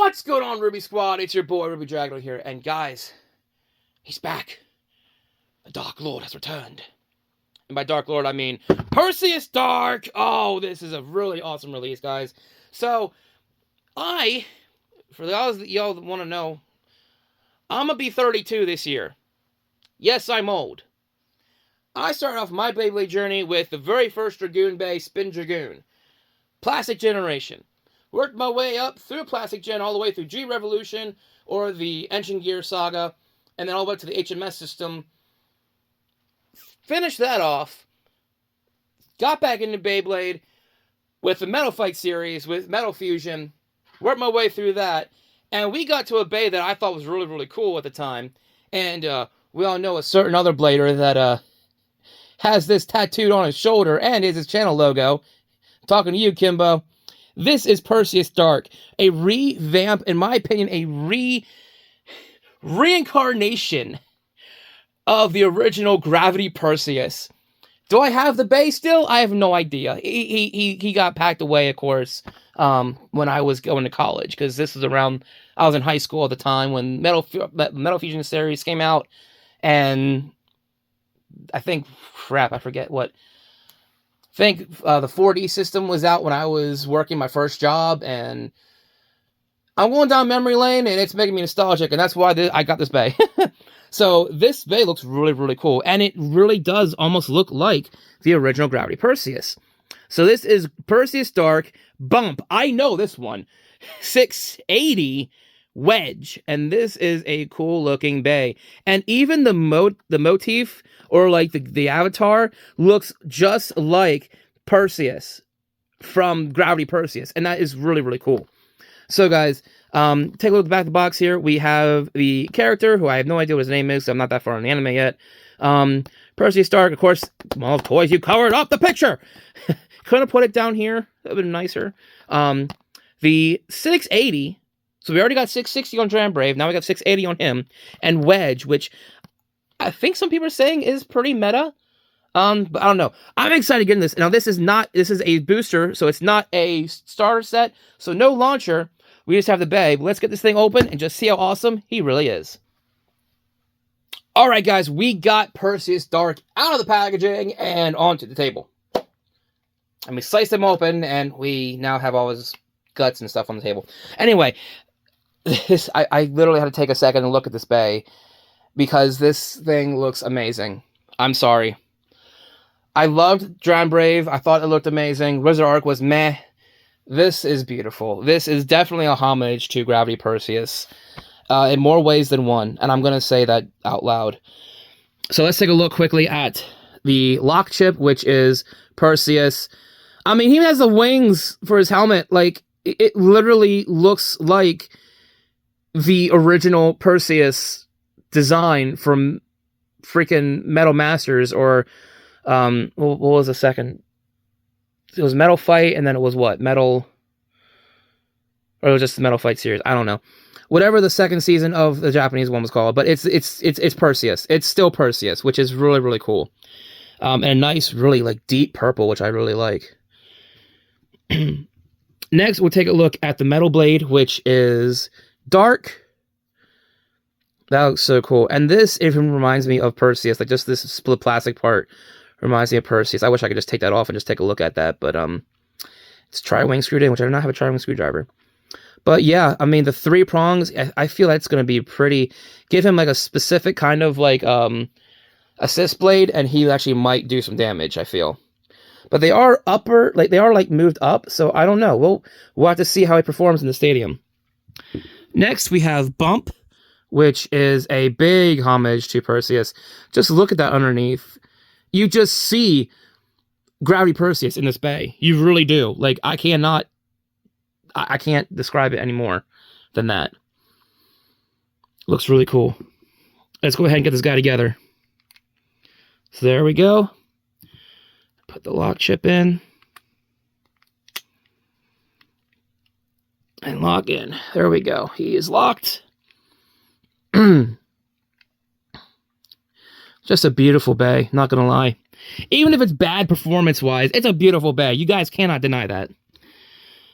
What's going on, Ruby Squad? It's your boy, Ruby Dragon here. And guys, he's back. The Dark Lord has returned. And by Dark Lord, I mean PerseusDark. Oh, this is a really awesome release, guys. So, for those that y'all want to know, I'm going to be 32 this year. Yes, I'm old. I started off my Beyblade journey with the very first Dragoon Bay Spin Dragoon. Plastic Generation. Worked my way up through Plastic Gen all the way through G Revolution or the Engine Gear Saga, and then all the way to the HMS system. Finished that off. Got back into Beyblade with the Metal Fight series with Metal Fusion. Worked my way through that, and we got to a bay that I thought was really, really cool at the time. And we all know a certain other blader that has this tattooed on his shoulder and is his channel logo. I'm talking to you, Kimbo. This is PerseusDark, a revamp, in my opinion, a reincarnation of the original Gravity Perseus. Do I have the bay still? I have no idea. He got packed away, of course, when I was going to college, because this was around, I was in high school at the time when Metal Fusion series came out, and I think, I forget what. I think the 4D system was out when I was working my first job, and I'm going down memory lane, and it's making me nostalgic, and that's why I got this bay. So this bay looks really, really cool, and it really does almost look like the original Gravity Perseus. So this is PerseusDark Bump. I know this one. 680 Wedge, and this is a cool looking bay. And even the motif, or like the avatar, looks just like Perseus from Gravity Perseus, and that is really, really cool. So guys, take a look at the back of the box here. We have the character, who I have no idea what his name is, so I'm not that far in the anime yet. PerseusDark, of course, well, toys, you covered up the picture! Couldn't have put it down here. That would have been nicer. The 680, so we already got 660 on Dram Brave, now we got 680 on him, and Wedge, which I think some people are saying is pretty meta. But I don't know. I'm excited getting this. Now, this is a booster, so it's not a starter set, so no launcher. We just have the bay. But let's get this thing open and just see how awesome he really is. All right, guys, we got PerseusDark out of the packaging and onto the table. And we sliced him open, and we now have all his guts and stuff on the table. Anyway, I literally had to take a second and look at this bay, because this thing looks amazing. I'm sorry. I loved Dram Brave. I thought it looked amazing. Wizard Arc was meh. This is beautiful. This is definitely a homage to Gravity Perseus in more ways than one, and I'm going to say that out loud. So let's take a look quickly at the lock chip, which is Perseus. I mean, he has the wings for his helmet. Like, it literally looks like the original Perseus design from freaking Metal Masters, or what was the second? It was Metal Fight, and then it was what? Metal, or it was just the Metal Fight series. I don't know. Whatever the second season of the Japanese one was called, but it's Perseus. It's still Perseus, which is really, really cool. And a nice, really like deep purple, which I really like. Next, we'll take a look at the Metal Blade, which is dark. That looks so cool. And this even reminds me of Perseus. Like, just this split plastic part reminds me of Perseus. I wish I could just take that off and just take a look at that. But it's tri-wing screwed in, which I do not have a tri-wing screwdriver. But yeah, I mean, the 3 prongs, I feel that's going to be pretty... Give him like a specific kind of like assist blade, and he actually might do some damage, I feel. But they are moved up, so I don't know. We'll have to see how he performs in the stadium. Next, we have Bump, which is a big homage to Perseus. Just look at that underneath. You just see Gravity Perseus in this bay. You really do. Like, I can't describe it any more than that. Looks really cool. Let's go ahead and get this guy together. So there we go. Put the lock chip in. And lock in. There we go. He is locked. Just a beautiful bay, not gonna lie. Even if it's bad performance-wise, it's a beautiful bay. You guys cannot deny that.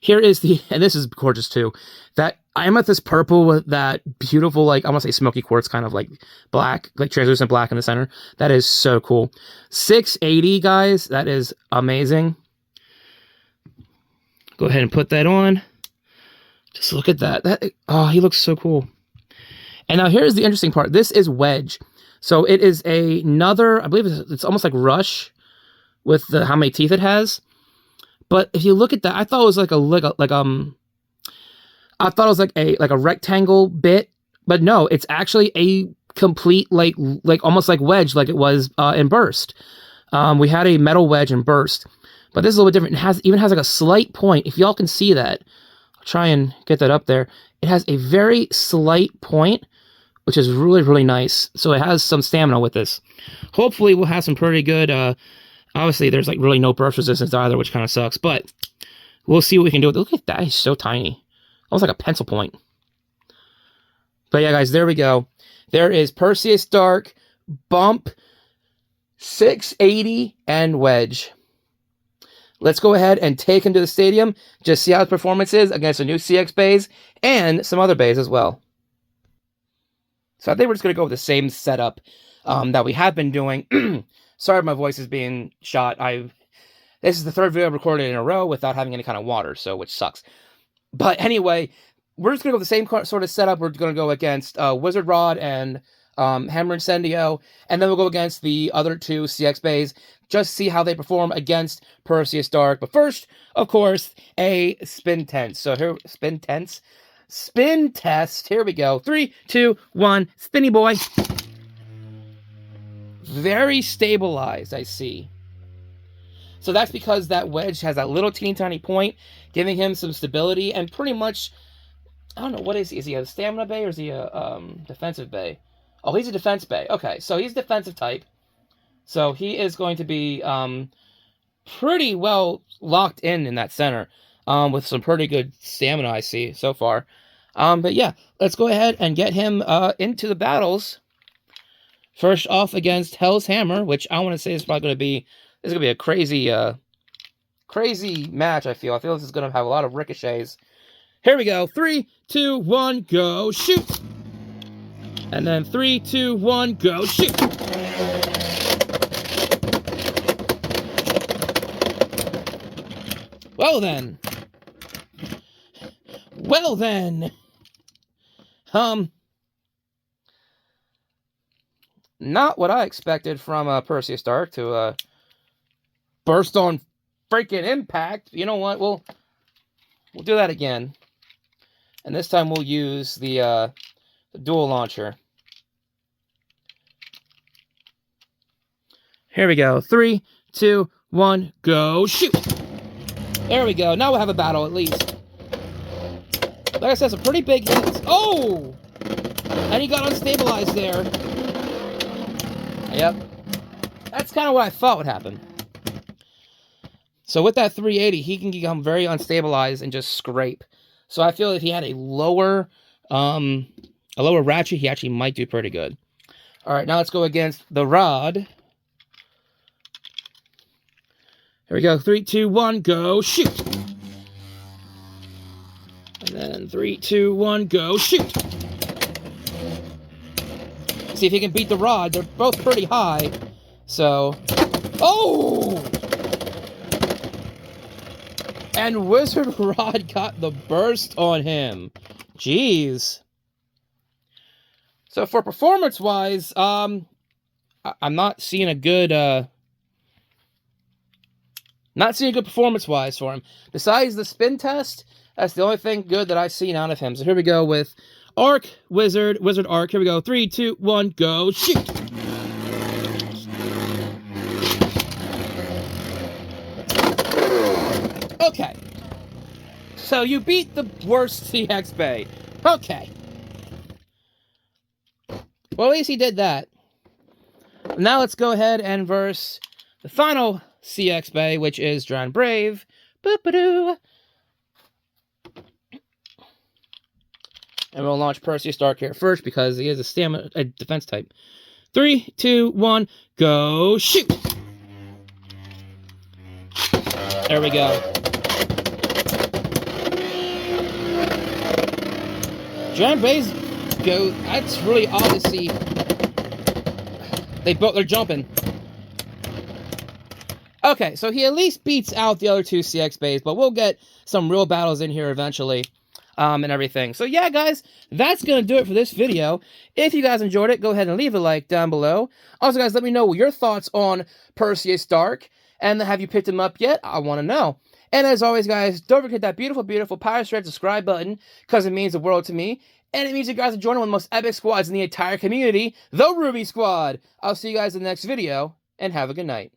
Here is the, and this is gorgeous too, that amethyst purple with that beautiful, like, I want to say smoky quartz, kind of like black, like translucent black in the center. That is so cool. 680, guys. That is amazing. Go ahead and put that on. Just look at that. Oh, he looks so cool. And now here's the interesting part. This is Wedge. So it is another, I believe it's almost like Rush with how many teeth it has. But if you look at that, I thought it was like I thought it was like a rectangle bit, but no, it's actually a complete like almost like Wedge, like it was in Burst. We had a metal Wedge in Burst, but this is a little bit different. It even has like a slight point. If y'all can see that, I'll try and get that up there. It has a very slight point, which is really, really nice. So it has some stamina with this. Hopefully we'll have some pretty good, obviously there's like really no burst resistance either, which kind of sucks, but we'll see what we can do with it. Look at that, it's so tiny. Almost like a pencil point. But yeah, guys, there we go. There is PerseusDark, Bump, 680, and Wedge. Let's go ahead and take him to the stadium, just see how his performance is against the new CX bays, and some other bays as well. So I think we're just going to go with the same setup that we have been doing. Sorry, my voice is being shot. This is the third video I've recorded in a row without having any kind of water, so which sucks. But anyway, we're just going to go with the same sort of setup. We're going to go against Wizard Rod and Hammer Incendio, and then we'll go against the other two CX bays, just see how they perform against PerseusDark. But first, of course, a spin test. So here, spin test. Here we go. 3, 2, 1, spinny boy. Very stabilized, I see. So that's because that Wedge has that little teeny tiny point, giving him some stability, and pretty much, I don't know, what is he? Is he a stamina bay or is he a defensive bay? Oh, he's a defense bay. Okay, so he's defensive type. So he is going to be pretty well locked in that center with some pretty good stamina, I see, so far. But yeah, let's go ahead and get him into the battles. First off against Hell's Hammer, which I want to say is probably going to be, this is going to be a crazy, crazy match, I feel. I feel this is going to have a lot of ricochets. Here we go. 3, 2, 1, go, shoot! And then 3, 2, 1, go, shoot! Well then. Well then. Not what I expected from PerseusDark to burst on freaking impact. You know what? We'll do that again. And this time we'll use the dual launcher. Here we go. 3, 2, 1, go, shoot! There we go. Now we'll have a battle at least. Like I said, some pretty big hits. Oh! And he got unstabilized there. Yep. That's kind of what I thought would happen. So with that 380, he can become very unstabilized and just scrape. So I feel if he had a lower ratchet, he actually might do pretty good. All right, now let's go against the Rod. Here we go. 3, 2, 1, go, shoot! And then 3, 2, 1, go, shoot! See if he can beat the Rod. They're both pretty high. So, oh! And Wizard Rod got the burst on him. Jeez. So for performance-wise, I'm not seeing a good, performance-wise for him. Besides the spin test, that's the only thing good that I've seen out of him. So here we go with Arc, Wizard Arc. Here we go. 3, 2, 1, go, shoot! Okay. So you beat the worst CX Bay. Okay. Well, at least he did that. Now let's go ahead and verse the final CX Bay, which is Drowned Brave. Boop-a-doo. And we'll launch PerseusDark here first because he is a defense type. 3, 2, 1, go, shoot! There we go. Giant Bays go. That's really odd to see. They're jumping. Okay, so he at least beats out the other two CX Bays, but we'll get some real battles in here eventually. And everything. So yeah, guys, that's going to do it for this video. If you guys enjoyed it, go ahead and leave a like down below. Also, guys, let me know your thoughts on PerseusDark. And have you picked him up yet? I want to know. And as always, guys, don't forget that beautiful, beautiful Pirates Red subscribe button, because it means the world to me. And it means you guys are joining one of the most epic squads in the entire community, the Ruby Squad. I'll see you guys in the next video, and have a good night.